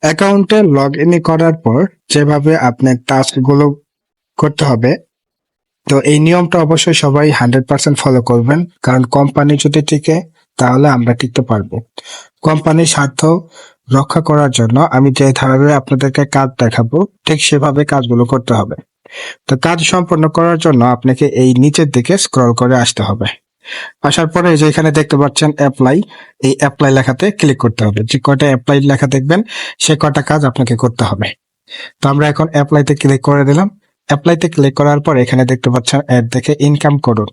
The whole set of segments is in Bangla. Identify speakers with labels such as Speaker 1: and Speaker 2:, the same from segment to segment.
Speaker 1: অ্যাকাউন্টে লগ ইন করার পর যেভাবে আপনার টাস্কগুলো করতে হবে, তো এই নিয়মটা অবশ্যই সবাই 100% ফলো করবেন, কারণ কোম্পানি যদি টিকে তাহলে আমরা টিকতে পারবো। কোম্পানির স্বার্থ রক্ষা করার জন্য আমি যেভাবে আপনাদেরকে কাজ দেখাবো ঠিক সেভাবে কাজগুলো করতে হবে। তো কাজ সম্পন্ন করার জন্য আপনাকে এই নিচের দিকে স্ক্রল করে আসতে হবে। আসার পরে এই যে এখানে দেখতে পাচ্ছেন অ্যাপ্লাই, এই অ্যাপ্লাই লেখাতে ক্লিক করতে হবে। যে কয়টা অ্যাপ্লাই লেখা দেখবেন সে কয়টা কাজ আপনাকে করতে হবে। তো আমরা এখন অ্যাপ্লাইতে ক্লিক করে দিলাম। অ্যাপ্লাইতে ক্লিক করার পর এখানে দেখতে পাচ্ছেন অ্যাড দেখে ইনকাম করুন,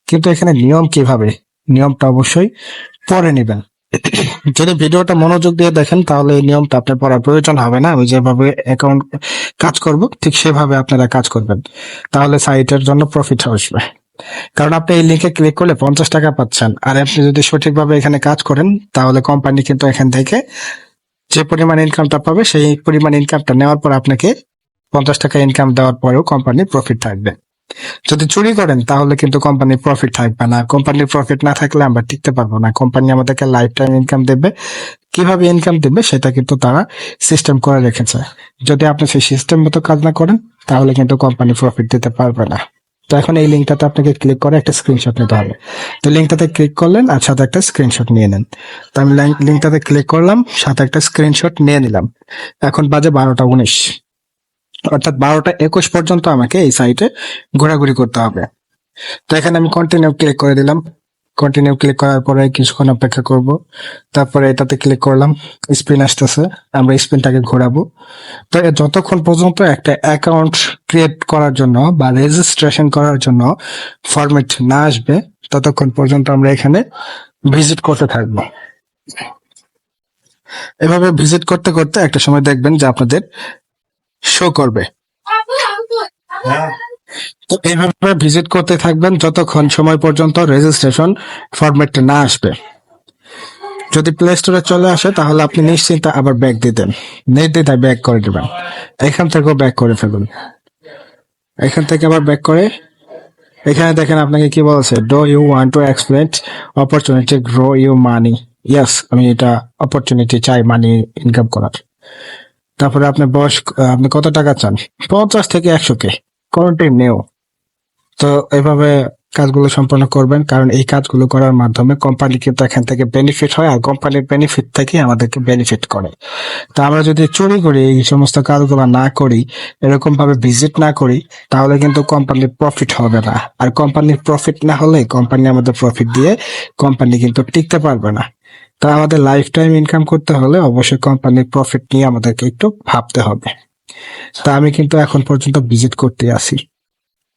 Speaker 1: কিন্তু এখানে নিয়ম কিভাবে, নিয়মটা অবশ্যই পড়ে নেবেন। যদি ভিডিওটা মনোযোগ দিয়ে দেখেন তাহলে এই নিয়মটা আপনার পড়ার প্রয়োজন হবে না। আমি যেভাবে অ্যাকাউন্ট কাজ করব ঠিক সেভাবে আপনারা কাজ করবেন, তাহলে সাইটের জন্য প্রফিট আসবে। কারণ আপনি এই লিঙ্কে ক্লিক করলে 50 টাকা পাচ্ছেন, আর আপনি যদি সঠিকভাবে এখানে কাজ করেন তাহলে কোম্পানি কিন্তু এখান থেকে যে পরিমাণ ইনকামটা পাবে সেই পরিমাণ ইনকামটা নেওয়ার পর আপনাকে 50 টাকা ইনকাম দেওয়ার পরেও কোম্পানির প্রফিট থাকবে। যদি চুরি করেন তাহলে কিন্তু কোম্পানির প্রফিট থাকবে না। কোম্পানির প্রফিট না থাকলে আমরা টিকতে পারবো না। কোম্পানি আমাদেরকে লাইফ টাইম ইনকাম দেবে। কিভাবে ইনকাম দেবে সেটা কিন্তু তারা সিস্টেম করে রেখেছে। যদি আপনি সেই সিস্টেম মতো কাজ না করেন তাহলে কিন্তু কোম্পানি প্রফিট দিতে পারবে না। তো এখন এই লিঙ্কটাতে আপনাকে ক্লিক করে একটা স্ক্রিনশট নিতে হবে। তো লিঙ্কটাতে ক্লিক করলেন আর সাথে একটা স্ক্রিনশট নিয়ে নেন। তো আমি লিঙ্কটাতে ক্লিক করলাম, সাথে একটা স্ক্রিনশট নিয়ে নিলাম। এখন বাজে 12টা 19, অর্থাৎ 12টা 21 পর্যন্ত আমাকে এই সাইটে ঘোরাঘুরি করতে হবে। তো এখানে আমি কন্টিনিউ ক্লিক করে দিলাম। কন্টিনিউ ক্লিক করার পরে কিছুক্ষণ অপেক্ষা করব। তারপরে এটাতে ক্লিক করলাম, স্পিন আসতেছে, আমরা স্পিনটাকে ঘোরাবো। তো যতক্ষণ পর্যন্ত একটা অ্যাকাউন্ট ক্রিয়েট করার জন্য বা রেজিস্ট্রেশন করার জন্য ফরম্যাট না আসবে ততক্ষণ পর্যন্ত আমরা এখানে ভিজিট করতে থাকবো। এভাবে ভিজিট করতে করতে একটা সময় দেখবেন যে আপনাদের শো করবে। তো এইভাবে ভিজিট করতে থাকবেন যতক্ষণ সময় পর্যন্ত রেজিস্ট্রেশন ফরম্যাটটা না আসবে। যদি প্লে স্টোরে চলে আসে তাহলে আপনি নিশ্চিন্তে আবার ব্যাক দিতেন, নির্দ্বিধায় ব্যাক করে দেবেন। এখান থেকেও ব্যাক করে ফেলুন। এখান থেকে আবার ব্যাক করে এখানে দেখেন আপনাকে কি বলছে, do you want to exploit opportunity grow you money. Yes, আমি এটা অপরচুনিটি চাই মানি ইনকাম করার। তারপরে আপনার বয়স, আপনি কত টাকা চান, 50 থেকে 100K, কন্টিনিউ। তো এইভাবে কাজগুলো সম্পন্ন করবেন, কারণ এই কাজগুলো করার মাধ্যমে কোম্পানি কিন্তু এখান থেকে বেনিফিট হয়, আর কোম্পানির বেনিফিট থেকে আমাদেরকে বেনিফিট করে। তো আমরা যদি চুরি করি, এই সমস্ত কাজগুলো না করি, এরকম ভাবে ভিজিট না করি, তাহলে কিন্তু কোম্পানির প্রফিট হবে না। আর কোম্পানির প্রফিট না হলে কোম্পানি আমাদের প্রফিট দিয়ে কোম্পানি কিন্তু টিকতে পারবে না। তো আমাদের লাইফ টাইম ইনকাম করতে হলে অবশ্যই কোম্পানির প্রফিট নিয়ে আমাদেরকে একটু ভাবতে হবে। তা আমি কিন্তু এখন পর্যন্ত ভিজিট করতে আসি।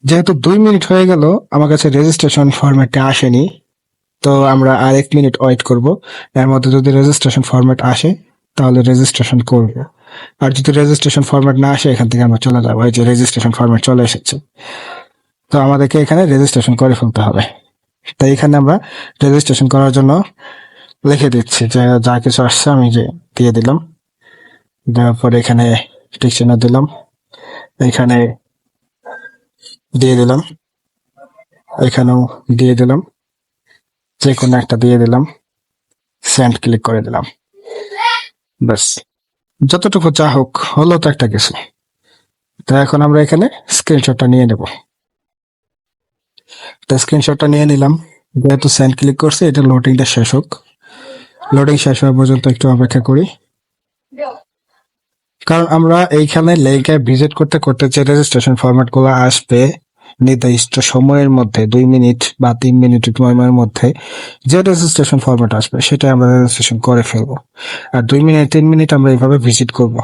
Speaker 1: যেহেতু 2 মিনিট হয়ে গেল আমার কাছে রেজিস্ট্রেশন ফরম্যাটটা আসেনি, তো আমরা আর 1 মিনিট ওয়েট করব। এর মধ্যে যদি রেজিস্ট্রেশন ফরম্যাট আসে তাহলে রেজিস্ট্রেশন করব, আর যদি রেজিস্ট্রেশন ফরম্যাট না আসে এখান থেকে আমরা চলে যাবো। এই যে রেজিস্ট্রেশন ফরম্যাট চলে এসেছে, তো আমাদেরকে এখানে রেজিস্ট্রেশন করে ফেলতে হবে। তাই এখানে আমরা রেজিস্ট্রেশন করার জন্য লিখে দিচ্ছি যে যা কিছু আসছে আমি যে দিয়ে দিলাম, দেওয়ার পরে এখানে টিক চিহ্ন দিলাম, এখানে দিয়ে দিলাম, এখানেও দিয়ে দিলাম, যে কোনো একটা দিয়ে দিলাম, সেন্ড ক্লিক করে দিলাম। ব্যাস, যতটুকু যা হোক হলো তো একটা কিছু। তো এখন আমরা এখানে স্ক্রিনশটটা নিয়ে নেব। তো স্ক্রিনশটটা নিয়ে নিলাম, যেহেতু সেন্ড ক্লিক করছি, এটা লোডিংটা শেষ হোক। লোডিং শেষ হওয়া পর্যন্ত একটু অপেক্ষা করি, কারণ আমরা এইখানে লিংকে ভিজিট করতে করতে যে রেজিস্ট্রেশন ফরম্যাট গুলো আসবে নির্দিষ্ট সময়ের মধ্যে 2 মিনিট বা 3 মিনিট সময়ের মধ্যে যে রেজিস্ট্রেশন ফরম্যাট আসবে সেটা আমরা রেজিস্ট্রেশন করে ফেলবো। আর 2 মিনিট 3 মিনিট আমরা এইভাবে ভিজিট করব,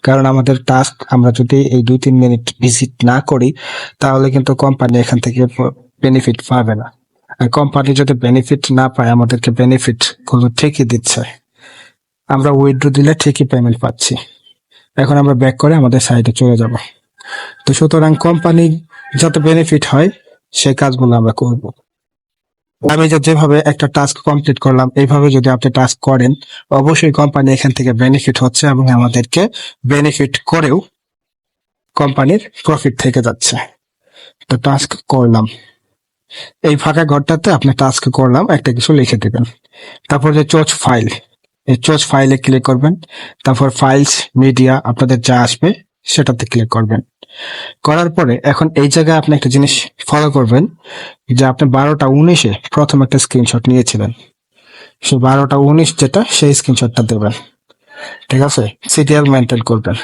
Speaker 1: কারণ আমাদের টাস্ক আমরা যদি এই 2-3 মিনিট ভিজিট না করি তাহলে কিন্তু কোম্পানি এখান থেকে বেনিফিট পাবে না। আর কোম্পানি যদি বেনিফিট না পায় আমাদেরকে বেনিফিট গুলো ঠিকই দিচ্ছে, আমরা উইথড্র দিলে ঠিকই পেমেন্ট পাচ্ছি। এখন আমরা ব্যাক করে আমাদের সাইটে চলে যাব। তো সুতরাং কোম্পানি যাতে বেনিফিট হয় সেই কাজগুলো আমরা করব। আমি যেভাবে একটা টাস্ক কমপ্লিট করলাম এইভাবে যদি আপনি টাস্ক করেন অবশ্যই কোম্পানি এখান থেকে বেনিফিট হচ্ছে, এবং আমাদেরকে বেনিফিট করেও কোম্পানির প্রফিট থেকে যাচ্ছে। তো টাস্ক করলাম, এই ফাঁকা ঘরটাতে আপনি টাস্ক করলাম একটা কিছু লিখে দিবেন, তারপর যে চোজ ফাইল, এই চুজ ফাইলে ক্লিক করবেন, তারপর ফাইলস মিডিয়া আপনাদের যা আসবে সেটাতে ক্লিক করবেন। করার পরে এখন এই জায়গায় আপনি একটা জিনিস ফলো করবেন, যে আপনি 12টা 19-এ প্রথম একটা স্ক্রিনশট নিয়েছিলেন, সেই 12টা 19 যেটা সেই স্ক্রিনশটটা দেবেন, ঠিক আছে? সিরিয়াল মেনটেন করবেন।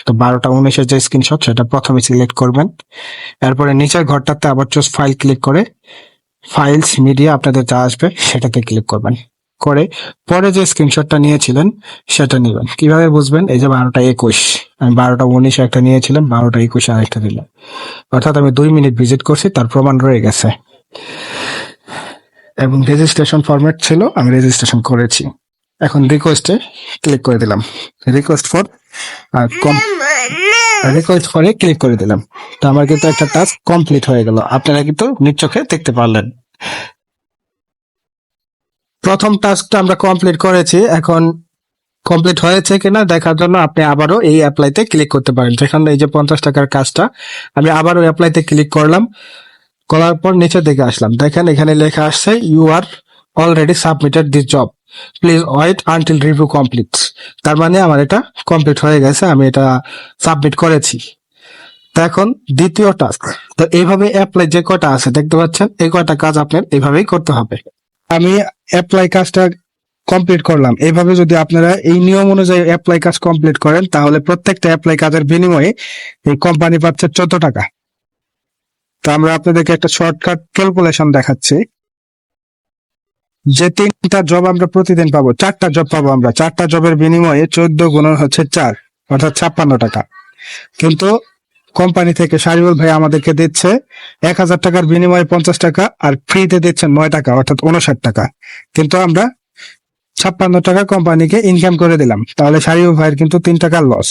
Speaker 1: তো 12টা 19-এর যে স্ক্রিনশট সেটা প্রথমে সিলেক্ট করবেন, এরপরে নিচের ঘরটাতে আবার চুজ ফাইল ক্লিক করে ফাইলস মিডিয়া আপনাদের যা আসবে সেটাতে ক্লিক করবেন, করে পরে যে স্ক্রিনশটটা নিয়েছিলেন সেটা নেবেন। কিভাবে বুঝবেন? এই যে 12টা 21, আমি 12টা 19-এ একটা নিয়েছিলাম, 12টা 21-এ আরেকটা দিলাম, অর্থাৎ আমি 2 মিনিট ভিজিট করছি, তার প্রমাণ রয়ে গেছে। এবং রেজিস্ট্রেশন ফরম্যাট ছিল, আমি রেজিস্ট্রেশন করেছি। এখন রিকোয়েস্টে ক্লিক করে দিলাম, রিকোয়েস্ট ফর রিকোয়েস্ট ফরে ক্লিক করে দিলাম। তো আমার কিন্তু একটা টাস্ক কমপ্লিট হয়ে গেল, আপনারা কিন্তু নিজ চোখে দেখতে পারলেন। প্রথম টাস্কটা আমরা কমপ্লিট করেছি, এখন কমপ্লিট হয়েছে কিনা দেখার জন্য আপনি আবারও এই অ্যাপ্লাইতে ক্লিক করতে পারেন। যেখানে এই যে 50 টাকার কাজটা, আমি আবারও অ্যাপ্লাইতে ক্লিক করলাম, করার পর নিচের দিকে আসলাম, দেখেন এখানে লেখা আসছে you are already submitted this job, please wait until review completes. তার মানে আমার এটা কমপ্লিট হয়ে গেছে, আমি এটা সাবমিট করেছি। তো এখন দ্বিতীয় টাস্ক, তো এইভাবে অ্যাপ্লাই যে কয়টা আছে দেখতে পাচ্ছেন, এই কয়টা কাজ আপনার এইভাবেই করতে হবে। আমি অ্যাপ্লাই কাজটা কমপ্লিট করলাম। এইভাবে যদি আপনারা এই নিয়ম অনুযায়ী অ্যাপ্লাই কাজ কমপ্লিট করেন, তাহলে প্রত্যেকটা অ্যাপ্লাই কাজের বিনিময়ে এই কোম্পানি পাচ্ছে 14 টাকা। তো আমরা আপনাদেরকে একটা শর্টকাট ক্যালকুলেশন দেখাচ্ছি। যে 3টা জব আমরা প্রতিদিন পাবো, 4টা জব পাবো আমরা, 4টা জবের বিনিময়ে 14 × 4 অর্থাৎ 56 টাকা। কিন্তু কোম্পানি থেকে শারিউল ভাই আমাদেরকে দিচ্ছে 1000 টাকার বিনিময়ে 50 টাকা, আর ফ্রিতে দিচ্ছেন 9 টাকা অর্থাৎ 59 টাকা। কিন্তু আমরা 56 টাকা কোম্পানিকে ইনকাম করে দিলাম, তাহলে শারিউল ভাইয়ের কিন্তু 3 টাকা লস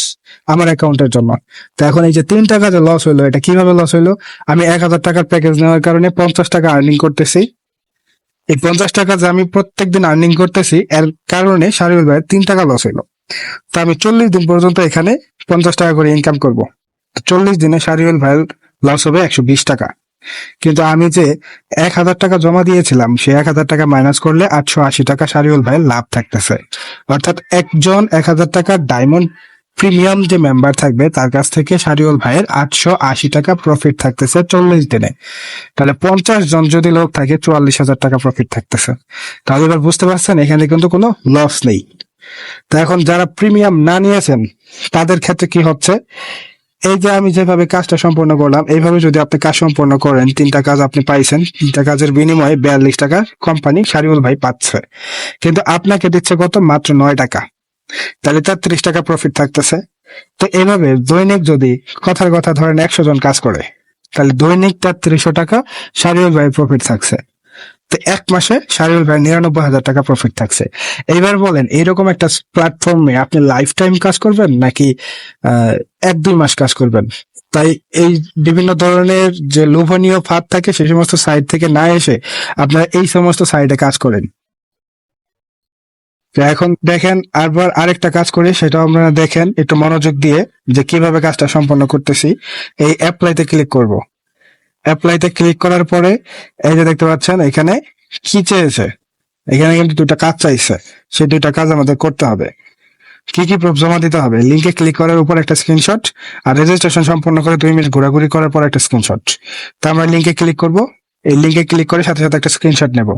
Speaker 1: আমার অ্যাকাউন্টের জন্য। তো এখন এই যে 3 টাকা যে লস হইলো, এটা কিভাবে লস হইলো? আমি 1000 টাকার প্যাকেজ নেওয়ার কারণে 50 টাকা আর্নিং করতেছি। এই 50 টাকা যে আমি প্রত্যেকদিন আর্নিং করতেছি, এর কারণে শারিউল ভাইয়ের 3 টাকা লস হইলো। তো আমি 40 দিন পর্যন্ত এখানে 50 টাকা করে ইনকাম করব। 40 দিনে শারিউল ভাইয়ের লস হবে 120 টাকা। কিন্তু আমি যে 1000 টাকা জমা দিয়েছিলাম, সেই 1000 টাকা মাইনাস করলে 880 টাকা শারিউল ভাইয়ের লাভ থাকতেছে। অর্থাৎ একজন 1000 টাকার ডায়মন্ড প্রিমিয়াম যে মেম্বার থাকবে, তার কাছ থেকে শারিউল ভাইয়ের 880 টাকা প্রফিট থাকতেছে 40 দিনে। তাহলে 50 জন যদি লোক থাকে, 44,000 টাকা প্রফিট থাকতেছে। তাহলে এবার বুঝতে পারছেন এখানে কিন্তু কোনো লস নেই। তো এখন যারা প্রিমিয়াম না নিয়েছেন তাদের ক্ষেত্রে কি হচ্ছে, এই যে আমি যেভাবে কাজটা সম্পূর্ণ করলাম, এইভাবে যদি আপনি কাজ সম্পূর্ণ করেন, 3টা কাজ আপনি পাইছেন, 3টা কাজের বিনিময়ে 42 টাকা কোম্পানি শারিউল ভাই পাচ্ছে, কিন্তু আপনাকে দিচ্ছে কত? মাত্র 9 টাকা। তাহলে 33 টাকা প্রফিট থাকতেছে। তো এইভাবে দৈনিক যদি কথার কথা ধরেন 100 জন কাজ করে, তাহলে দৈনিক 3300 টাকা শারিউল ভাই প্রফিট থাকছে। তো এক মাসে শারিউল ভাই 99,000 টাকা প্রফিট থাকছে। এইবার বলেন, এইরকম একটা প্ল্যাটফর্মে আপনি লাইফ টাইম কাজ করবেন নাকি 1-2 মাস কাজ করবেন? তাই এই বিভিন্ন ধরনের যে লোভনীয় ফাঁদ থাকে, সেই সমস্ত সাইট থেকে না এসে আপনারা এই সমস্ত সাইটে কাজ করেন। তো এখন দেখেন আবার আরেকটা কাজ করি, সেটা আপনারা দেখেন একটু মনোযোগ দিয়ে, যে কিভাবে কাজটা সম্পন্ন করতেছি। এই অ্যাপ্লাইতে ক্লিক করব। অ্যাপ্লাইতে ক্লিক করার পরে এই যে দেখতে পাচ্ছেন এখানে কি চেয়েছে, এখানে কিন্তু 2টা কাজ চাইছে। সেই 2টা কাজ আমাদের করতে হবে। কি কি প্রুফ জমা দিতে হবে? লিঙ্কে ক্লিক করার উপর একটা স্ক্রিনশট, আর রেজিস্ট্রেশন সম্পন্ন করে 2 মিনিট ঘোরাঘুরি করার পর একটা স্ক্রিনশট। তো আমরা লিঙ্কে ক্লিক করব, এই লিঙ্কে ক্লিক করে সাথে সাথে একটা স্ক্রিনশট নেব।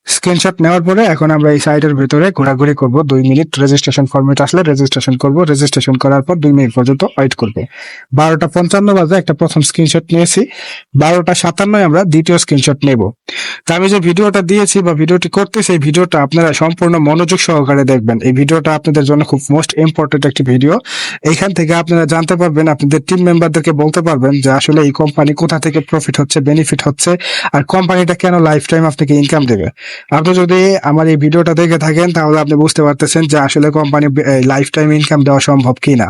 Speaker 1: স্ক্রিনশট নেওয়ার পরে এখন আমরা এই সাইটের ভিতরে ঘোরাঘুরি করব 2 মিনিট। রেজিস্ট্রেশন ফরম্যাট আসলে রেজিস্ট্রেশন করব, রেজিস্ট্রেশন করার পর 2 মিনিট পর্যন্ত ওয়েট করব। 12টা 55 বাজে একটা প্রথম স্ক্রিনশট নিয়েছি, 12টা 57 আমরা দ্বিতীয় স্ক্রিনশট নেব। তো আমি যে ভিডিওটা দিয়েছি বা ভিডিওটি করতেছি, এই ভিডিওটা আপনারা সম্পূর্ণ মনোযোগ সহকারে দেখবেন। এই ভিডিওটা আপনাদের জন্য খুব মোস্ট ইম্পর্টেন্ট একটি ভিডিও। এইখান থেকে আপনারা জানতে পারবেন, আপনাদের টিম মেম্বারদেরকে বলতে পারবেন যে আসলে এই কোম্পানি কোথা থেকে প্রফিট হচ্ছে, বেনিফিট হচ্ছে, আর কোম্পানিটা কেন লাইফ টাইম আপনাকে ইনকাম দেবে। আপনি যদি আমার এই ভিডিওটা দেখে থাকেন, তাহলে আপনি বুঝতে পারতেছেন যে আসলে কোম্পানি লাইফ টাইম ইনকাম দেওয়া সম্ভব কিনা।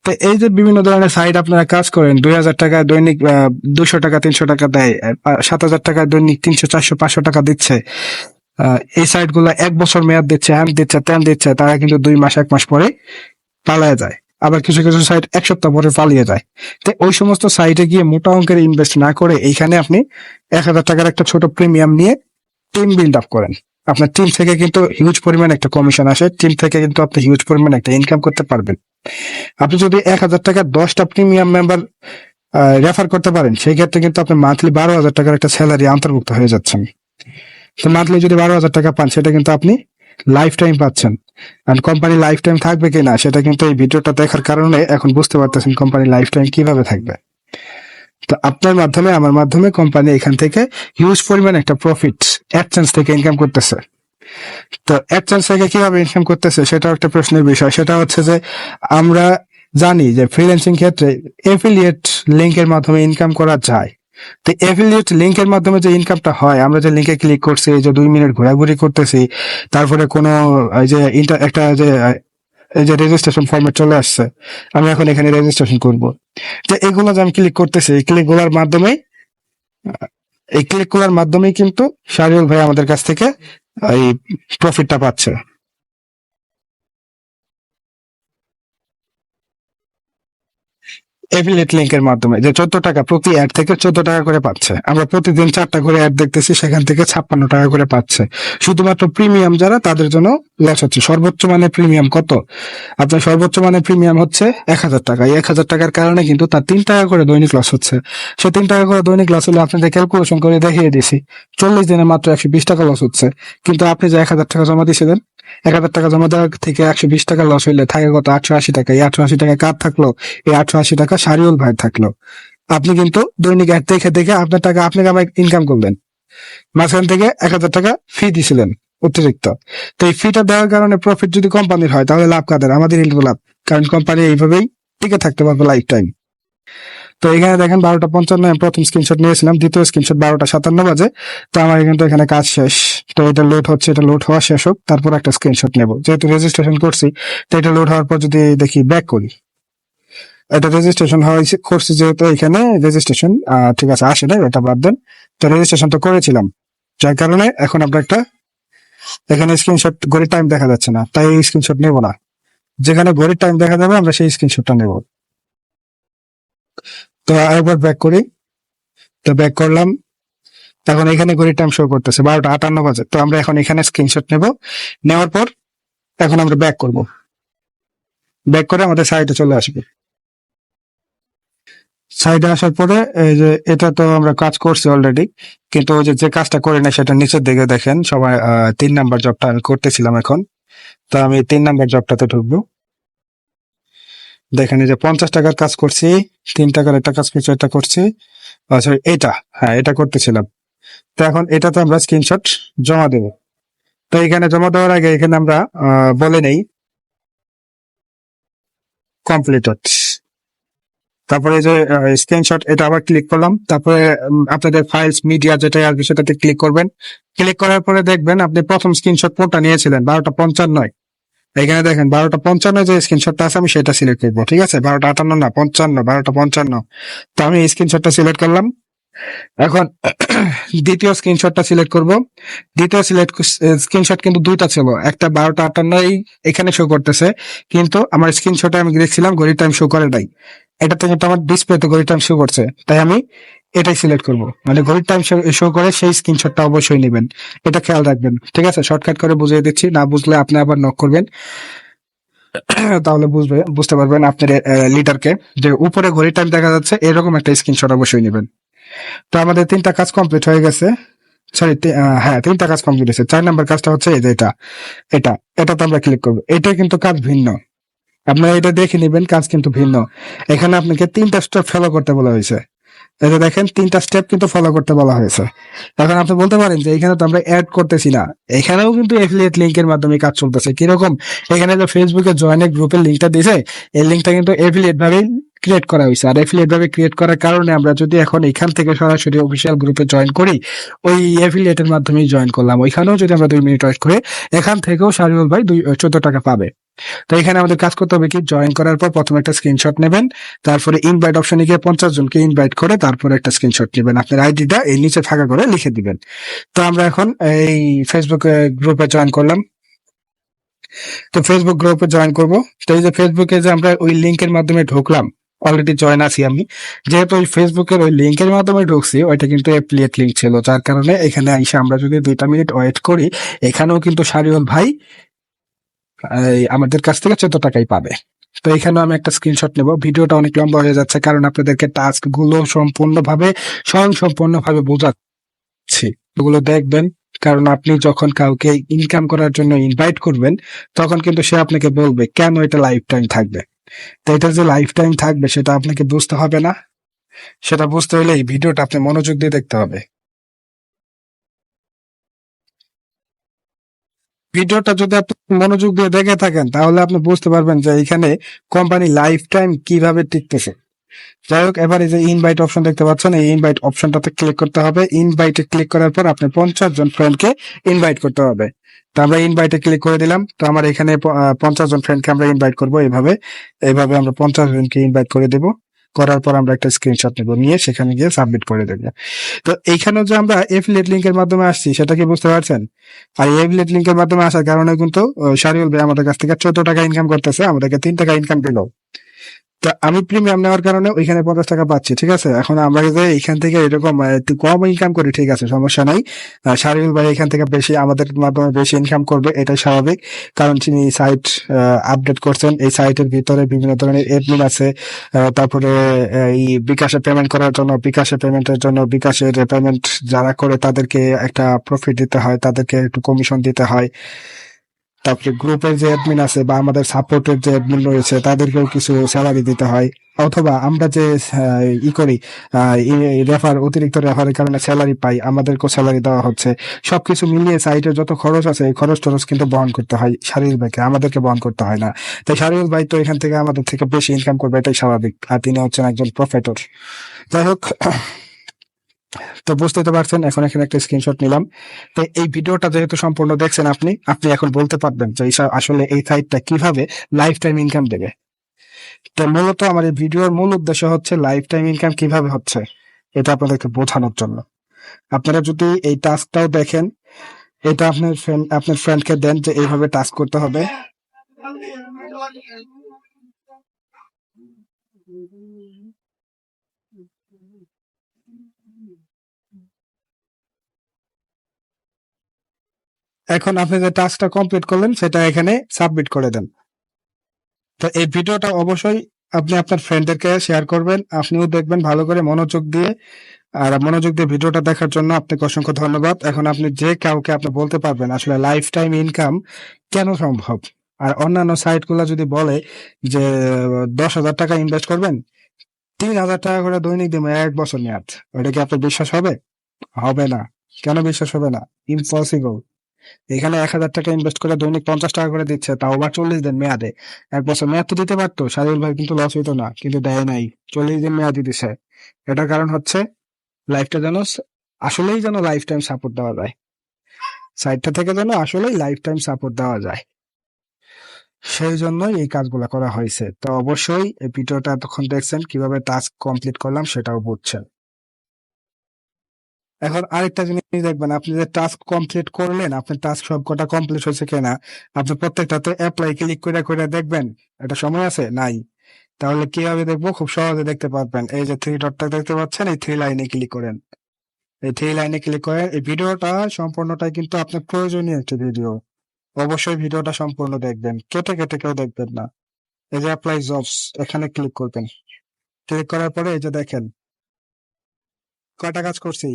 Speaker 1: তো এই যে বিভিন্ন ধরনের সাইট আপনারা কাজ করেন, 2000 টাকা দৈনিক 200 টাকা 300 টাকা দেয়, 7000 টাকা দৈনিক 300 400 500 টাকা দিচ্ছে। এই সাইট গুলা 1 বছর মেয়াদ দিচ্ছে, হ্যান দিচ্ছে, ত্যান দিচ্ছে, তারা কিন্তু 2 মাস 1 মাস পরে পালায় যায়। আবার কিছু কিছু সাইট 1 সপ্তাহ পরে পালিয়ে যায়। তো ওই সমস্ত সাইটে গিয়ে মোটা অঙ্কের ইনভেস্ট না করে এইখানে আপনি 1000 টাকার একটা ছোট প্রিমিয়াম নিয়ে টিম বিল্ড আপ করেন। আপনার টিম থেকে কিন্তু হিউজ পরিমাণ একটা কমিশন আসে, টিম থেকে কিন্তু আপনি হিউজ পরিমাণ একটা ইনকাম করতে পারবেন। আপনি যদি 1,000 টাকা 10টা প্রিমিয়াম মেম্বার রেফার করতে পারেন, সেই ক্ষেত্রে কিন্তু আপনি মান্থলি 12,000 টাকার একটা স্যালারি অন্তর্ভুক্ত হয়ে যাচ্ছেন। তো মান্থলি যদি 12,000 টাকা পান, সেটা কিন্তু আপনি লাইফ টাইম পাচ্ছেন। আর কোম্পানি লাইফ টাইম থাকবে কিনা সেটা কিন্তু এই ভিডিওটা দেখার কারণে এখন বুঝতে পারতেছেন কোম্পানি লাইফ টাইম কিভাবে থাকবে। তো আপনার মাধ্যমে, আমার মাধ্যমে কোম্পানি এখান থেকে হিউজ পরিমাণ একটা প্রফিট অ্যাডসেন্স থেকে ইনকাম করতেছে। তো অ্যাডসেন্স থেকে কিভাবে ইনকাম করতেছে সেটাও একটা প্রশ্নের বিষয়। সেটা হচ্ছে যে আমরা জানি যে ফ্রিল্যান্সিং ক্ষেত্রে এফিলিয়েট লিংকের মাধ্যমে ইনকাম করা যায়। তো এফিলিয়েট লিংকের মাধ্যমে যে ইনকামটা হয়, আমরা যে লিংকে ক্লিক করছি, এই যে 2 মিনিট ঘোরাঘুরি করতেছি, তারপরে কোনো এই যে একটা যে এই যে রেজিস্ট্রেশন ফরম্যাট চলে আসছে, আমি এখন এখানে রেজিস্ট্রেশন করব। তো এগুলো যে আমি ক্লিক করতেছি, এই ক্লিক গুলার মাধ্যমেই কিন্তু শাহরিয়ার ভাই আমাদের কাছ থেকে এই প্রফিটটা পাচ্ছে। এফিলিয়েট লিংকের মাধ্যমে যে 14 টাকা প্রতি অ্যাড থেকে 14 টাকা করে পাচ্ছে। আমরা প্রতিদিন 4টা করে অ্যাড দেখতেছি, সেখান থেকে 56 টাকা করে পাচ্ছে। শুধুমাত্র প্রিমিয়াম যারা, তাদের জন্য লস হচ্ছে। সর্বোচ্চ মানে প্রিমিয়াম কত? আপনার সর্বোচ্চ মানে প্রিমিয়াম হচ্ছে 1,000 টাকা। এই 1,000 টাকার কারণে কিন্তু তার 3 টাকা করে দৈনিক লস হচ্ছে। সে 3 টাকা করে দৈনিক লস হলে আপনাদের ক্যালকুলেশন করে দেখিয়ে দিছি, 40 দিনে মাত্র 120 টাকা লস হচ্ছে। কিন্তু আপনি যে 1,000 টাকা জমা দিয়েছিলেন, 1,000 টাকা জমা দেওয়ার থেকে 120 টাকা লস হইলে থাকে কত? 880 টাকা। এই 880 টাকা কার থাকলো? এই 880 টাকা শাহরিয়ার ভাইয়ের থাকলো। আপনি কিন্তু দৈনিক অ্যাড দেখে দেখে আপনার টাকা আপনি ইনকাম করলেন, মাঝখান থেকে 1,000 টাকা ফি দিছিলেন অতিরিক্ত। তো এই ফিটা দেওয়ার কারণে প্রফিট যদি কোম্পানির হয়, তাহলে লাভ কাদের? আমাদের লাভ, কারণ কোম্পানি এইভাবেই টিকে থাকতে পারবে লাইফ টাইম। তো এখানে দেখেন 12:55 আমি প্রথম স্ক্রিনশট নিয়েছিলাম, দ্বিতীয় স্ক্রিনশট 12:57 বাজে। তো আমার কিন্তু এখানে কাজ শেষ। তো এটা লোড হচ্ছে, এটা লোড হওয়া শেষ হোক, তারপর একটা স্ক্রিনশট নেব। যেহেতু রেজিস্ট্রেশন করছি, তো এটা লোড হওয়ার পর যদি দেখি ব্যাক করি, এটা রেজিস্ট্রেশন করছি যেহেতু এখানে রেজিস্ট্রেশন ঠিক আছে আসে না, এটা বাদ দেন। তো রেজিস্ট্রেশন তো করেছিলাম, যার কারণে এখন আমরা একটা এখানে স্ক্রিনশট, ঘড়ির টাইম দেখা যাচ্ছে না, তাই এই স্ক্রিনশট নেব না। যেখানে ঘড়ির টাইম দেখা যাবে আমরা সেই স্ক্রিনশটটা নেব। তো আরেকবার ব্যাক করি। তো ব্যাক করলাম, এখন এখানে ঘড়ির টাইম শো করতেছে 12:58 বাজে। তো আমরা এখন এখানে স্ক্রিনশট নেব, নেওয়ার পর এখন আমরা ব্যাক করব। ব্যাক করে আমাদের সাইটে চলে আসবে। সাইডে আসার পরে এই যে এটা তো আমরা কাজ করছি অলরেডি, কিন্তু ওই যে কাজটা করে না সেটা নিচের দিকে দেখেন সবাই। 3 নাম্বার জবটা আমি করতেছিলাম এখন। তো আমি 3 নাম্বার জবটাতে ঢুকবো। দেখেন এই যে 50 টাকার কাজ করছি, 3 টাকার একটা কাজ করছি, এটা করছি, সরি এটা, হ্যাঁ এটা করতেছিলাম। তো এখন এটাতে আমরা স্ক্রিনশট জমা দেব। তো এখানে জমা দেওয়ার আগে এখানে আমরা বলে নেই কমপ্লিটেড। তারপরে যে স্ক্রিনশট, এটা আবার ক্লিক করলাম। তারপরে আপনাদের ফাইলস মিডিয়া যেটা আসবে সেটাতে ক্লিক করবেন। ক্লিক করার পরে দেখবেন আপনি প্রথম স্ক্রিনশট কোনটা নিয়েছিলেন, 12:55। এখানে দেখেন 12:55 যে স্ক্রিনশটটা আছে আমি সেটা সিলেক্ট করবো। ঠিক আছে, 12:58 না, 55, 12:55। তো আমি এই স্ক্রিনশটটা সিলেক্ট করলাম। এখন দ্বিতীয় স্ক্রিনশটটা সিলেক্ট করব। দ্বিতীয় স্ক্রিনশট কিন্তু দুইটা ছিল, একটা 12:58 এখানে শো করতেছে, কিন্তু আমার স্ক্রিনশটে আমি দেখছিলাম ঘড়ির টাইম শো করে নাই। এটাতে কিন্তু আমার ডিসপ্লেতে ঘড়ির টাইম শো করছে, তাই আমি এটাই সিলেক্ট করব। মানে ঘড়ির টাইম শো করে সেই স্ক্রিনশটটা অবশ্যই নেবেন, এটা খেয়াল রাখবেন। ঠিক আছে, শর্টকাট করে বুঝিয়ে দিচ্ছি, না বুঝলে আপনি আবার নক করবেন, তাহলে বুঝতে পারবেন আপনার লিডারকে যে উপরে ঘড়ির টাইম দেখা যাচ্ছে এরকম একটা স্ক্রিনশট অবশ্যই নেবেন। তো আমাদের 3টা কাজ কমপ্লিট হয়ে গেছে। সরি, হ্যাঁ 3টা কাজ কমপ্লিট হয়েছে। 4 নাম্বার কাজটা হচ্ছে এই যে এটাতে আমরা ক্লিক করবো। এটা কিন্তু কাজ ভিন্ন, আপনারা এটা দেখে নেবেন, কাজ কিন্তু ভিন্ন। এখানে আপনাকে 3টা স্টেপ ফলো করতে বলা হয়েছে। এই যে দেখেন 3টা স্টেপ কিন্তু ফলো করতে বলা হয়েছে। এখন আপনি বলতে পারেন যে এখানে তো আমরা অ্যাড করতেছি না, এখানেও কিন্তু এফিলিয়েট লিংকের মাধ্যমে কাজ চলতেছে। কিরকম? এখানে যে ফেসবুকে জয়েনের গ্রুপের লিঙ্কটা দিয়েছে, এই লিঙ্কটা কিন্তু এফিলিয়েট ভাবে ক্রিয়েট করা হয়েছে। আর এফিলিয়েট ভাবে ক্রিয়েট করার কারণে আমরা যদি এখন এখান থেকে সরাসরি অফিসিয়াল গ্রুপে জয়েন করি, ওই এফিলিয়েটের মাধ্যমেই জয়েন করলাম, ওইখানেও যদি আমরা 2 মিনিট ওয়েট করে, এখান থেকেও শাহরিয়ার ভাই 14 টাকা পাবে। তো এখানে আমাদের কাজ করতে হবে কি, জয়েন করার পর প্রথমে একটা স্ক্রিনশট নেবেন, তারপরে ইনভাইট অপশনে গিয়ে 50 জনকে ইনভাইট করে তারপরে একটা স্ক্রিনশট নেবেন, আপনার আইডিটা এই নিচে ফাঁকা করে লিখে দিবেন। তো আমরা এখন এই ফেসবুক গ্রুপে জয়েন করলাম। তো ফেসবুক গ্রুপে জয়েন করব। তো এই যে ফেসবুকে যে আমরা ওই লিংকের মাধ্যমে ঢুকলাম, অলরেডি জয়েন আছি আমি। যেহেতু ওই ফেসবুকের ওই লিঙ্কের মাধ্যমে ঢুকছি, ওইটা কিন্তু অ্যাফিলিয়েট লিঙ্ক ছিল, যার কারণে এখানে এসে আমরা যদি 2টা মিনিট ওয়েট করি, এখানেও কিন্তু শারিউল ভাই আমাদের কাছ থেকে 14 টাকাই পাবে। তো এখানেও আমি একটা স্ক্রিনশট নেব। ভিডিওটা অনেক লম্বা হয়ে যাচ্ছে কারণ আপনাদেরকে টাস্ক গুলো সম্পূর্ণভাবে বোঝাচ্ছি। ওগুলো দেখবেন, কারণ আপনি যখন কাউকে ইনকাম করার জন্য ইনভাইট করবেন, তখন কিন্তু সে আপনাকে বলবে কেন এটা লাইফ টাইম থাকবে। তো এটা যে লাইফ টাইম থাকবে সেটা আপনাকে বুঝতে হবে না। সেটা বুঝতে হলে এই ভিডিওটা আপনি মনোযোগ দিয়ে দেখতে হবে। ভিডিওটা যদি আপনি মনোযোগ দিয়ে দেখে থাকেন, তাহলে আপনি বুঝতে পারবেন যে এখানে কোম্পানি লাইফ টাইম কিভাবে টিকতেছে। যাই হোক, এবার এই যে ইনভাইট অপশন দেখতে পাচ্ছেন, এই ইনভাইট অপশনটাতে ক্লিক করতে হবে। ইনভাইটে ক্লিক করার পর আপনি 50 জন ফ্রেন্ডকে ইনভাইট করতে হবে। তো আমরা ইনভাইটে ক্লিক করে দিলাম। তো আমার এখানে 50 জন ফ্রেন্ডকে আমরা ইনভাইট করবো। এইভাবে আমরা 50 জনকে ইনভাইট করে দেব। করার পর আমরা একটা স্ক্রিনশট নেব, নিয়ে সেখানে গিয়ে সাবমিট করে দেবো। তো এইখানেও যে আমরা এফিলিয়েট লিঙ্কের মাধ্যমে আসছি, সেটা কি বুঝতে পারছেন? আর এই এফিলিয়েট লিঙ্কের মাধ্যমে আসার কারণে কিন্তু শারিউল ভাই আমাদের কাছ থেকে 14 টাকা ইনকাম করতেছে, আমাদেরকে 3 টাকা ইনকাম দিল। তা আমি প্রিমিয়াম নেওয়ার কারণে ওইখানে 50 টাকা পাচ্ছি, ঠিক আছে। এখন আমরা যে এখান থেকে এরকম একটু কম ইনকাম করি, ঠিক আছে, সমস্যা নাই। শারিউল ভাই এখান থেকে বেশি আমাদের মাধ্যমে বেশি ইনকাম করবে, এটাই স্বাভাবিক। কারণ তিনি সাইট আপডেট করছেন, এই সাইটের ভিতরে বিভিন্ন ধরনের এডমিন আছে। তারপরে এই বিকাশে পেমেন্ট করার জন্য, বিকাশের পেমেন্ট যারা করে তাদেরকে একটা প্রফিট দিতে হয়, তাদেরকে একটু কমিশন দিতে হয়। তারপরে গ্রুপের যে অ্যাডমিন আছে বা আমাদের সাপোর্টের যে অ্যাডমিন রয়েছে, তাদেরকেও কিছু স্যালারি দিতে হয়। অথবা আমরা যে ই করি, অতিরিক্ত রেফারের কারণে স্যালারি পাই, আমাদেরকেও স্যালারি দেওয়া হচ্ছে। সবকিছু মিলিয়ে সাইটের যত খরচ আছে, এই খরচ টরচ কিন্তু বহন করতে হয় শারীর ভাইকে, আমাদেরকে বহন করতে হয় না। তাই শারীর ভাই তো এখান থেকে আমাদের থেকে বেশি ইনকাম করবে, এটাই স্বাভাবিক। আর তিনি হচ্ছেন একজন প্রফেটর। যাই হোক, তো বুঝতে তো পারছেন। এখন এখানে একটা স্ক্রিনশট নিলাম। তো এই ভিডিওটা যেহেতু সম্পূর্ণ দেখছেন, আপনি আপনি এখন বলতে পারবেন যে আসলে এই সাইটটা কিভাবে লাইফ টাইম ইনকাম দেবে। তো মূলত আমার এই ভিডিওর মূল উদ্দেশ্য হচ্ছে লাইফ টাইম ইনকাম কিভাবে হচ্ছে, এটা আপনাদেরকে বোঝানোর জন্য। আপনারা যদি এই টাস্কটাও দেখেন, এটা আপনার ফ্রেন্ডকে দেন যে এইভাবে টাস্ক করতে হবে। এখন আপনি যে টাস্কটা কমপ্লিট করলেন, সেটা এখানে সাবমিট করে দেন। তো এই ভিডিওটা অবশ্যই আপনি আপনার ফ্রেন্ডদেরকে শেয়ার করবেন, আপনিও দেখবেন ভালো করে মনোযোগ দিয়ে। আর মনোযোগ দিয়ে ভিডিওটা দেখার জন্য আপনাকে অসংখ্য ধন্যবাদ। এখন আপনি যে কাউকে আপনি বলতে পারবেন আসলে লাইফ টাইম ইনকাম কেন সম্ভব। আর অন্যান্য সাইট গুলা যদি বলে যে 10,000 টাকা ইনভেস্ট করবেন, 3,000 টাকা করে দৈনিক দিন 1 বছর মেয়াদ, ওইটা কি আপনার বিশ্বাস হবে? হবে না। কেন বিশ্বাস হবে না? ইম্পসিবল। এখানে 1,000 টাকা ইনভেস্ট করে দৈনিক 50 টাকা করে দিচ্ছে, তাও আবার 40 দিন মেয়াদে। 1 বছর মেয়াদ তো দিতে পারতো, শাহিল ভাই কিন্তু লস হইতো না, কিন্তু দেয় নাই। 40 দিন মেয়াদি দিছে। এটার কারণ হচ্ছে লাইফটা যেন আসলেই যেন লাইফ টাইম সাপোর্ট দেওয়া যায়, সাইডটা থেকে যেন আসলেই লাইফ টাইম সাপোর্ট দেওয়া যায়, সেই জন্যই এই কাজগুলো করা হয়েছে। তো অবশ্যই এই ভিডিওটা এতক্ষণ দেখছেন, কিভাবে টাস্ক কমপ্লিট করলাম সেটাও বুঝছেন। এখন আরেকটা জিনিস দেখবেন, আপনি যে টাস্ক কমপ্লিট করলেন, আপনার টাস্ক সবকটা কমপ্লিট হয়েছে কিনা, আপনি প্রত্যেকটাতে অ্যাপ্লাই ক্লিক করে করে দেখবেন। এটা সময় আছে নাই? তাহলে কিভাবে দেখবো? খুব সহজে দেখতে পারবেন। এই যে থ্রি ডটটা দেখতে পাচ্ছেন, এই থ্রি লাইনে ক্লিক করেন। এই থ্রি লাইনে ক্লিক করেন। এই ভিডিওটা সম্পূর্ণটাই কিন্তু আপনার প্রয়োজনীয় একটি ভিডিও। অবশ্যই ভিডিওটা সম্পূর্ণ দেখবেন, কেটে কেটে কেউ দেখবেন না। এই যে অ্যাপ্লাই জবস, এখানে ক্লিক করবেন। ক্লিক করার পরে এই যে দেখেন কয়টা কাজ করছি।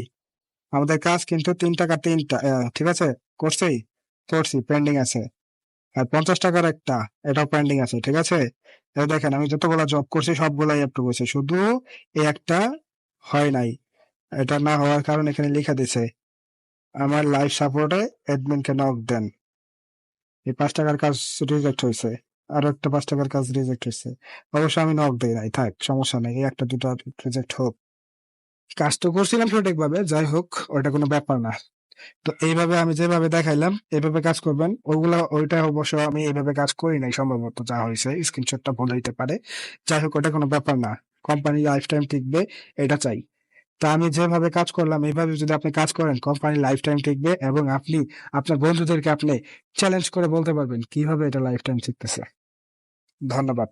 Speaker 1: আমাদের কাজ কিন্তু 3 টাকা 3টা, ঠিক আছে। করছি করছি পেন্ডিং আছে। আর 50 টাকার একটা, এটাও পেন্ডিং আছে, ঠিক আছে। এই দেখেন আমি যতগুলা জব করছি সবগুলাই অ্যাপ্রুভ হয়েছে, শুধু এই একটা হয় নাই। এটা না হওয়ার কারণে এখানে লিখা দিছে আমার লাইফ সাপোর্টে অ্যাডমিনকে নক দেন। এই 5 টাকার কাজ রিজেক্ট হয়েছে, আরো একটা 5 টাকার কাজ রিজেক্ট হয়েছে। অবশ্য আমি নক দেই নাই, থাক সমস্যা নেই, এই একটা দুটো রিজেক্ট হোক। কাজ তো করছিলাম সঠিকভাবে, যাই হোক ওটা কোনো ব্যাপার না। তো এইভাবে আমি যেভাবে দেখাইলাম এইভাবে কাজ করবেন। ওইটা অবশ্য আমি এইভাবে কাজ করি নাই, সম্ভবত যা হয়েছে স্ক্রিনশটটা ভুল হইতে পারে। যাই হোক, ওটা কোনো ব্যাপার না। কোম্পানি লাইফ টাইম টিকবে, এটা চাই। তা আমি যেভাবে কাজ করলাম এইভাবে যদি আপনি কাজ করেন, কোম্পানি লাইফ টাইম টিকবে এবং আপনি আপনার বন্ধুদেরকে আপনি চ্যালেঞ্জ করে বলতে পারবেন কিভাবে এটা লাইফ টাইম টিকতেছে। ধন্যবাদ।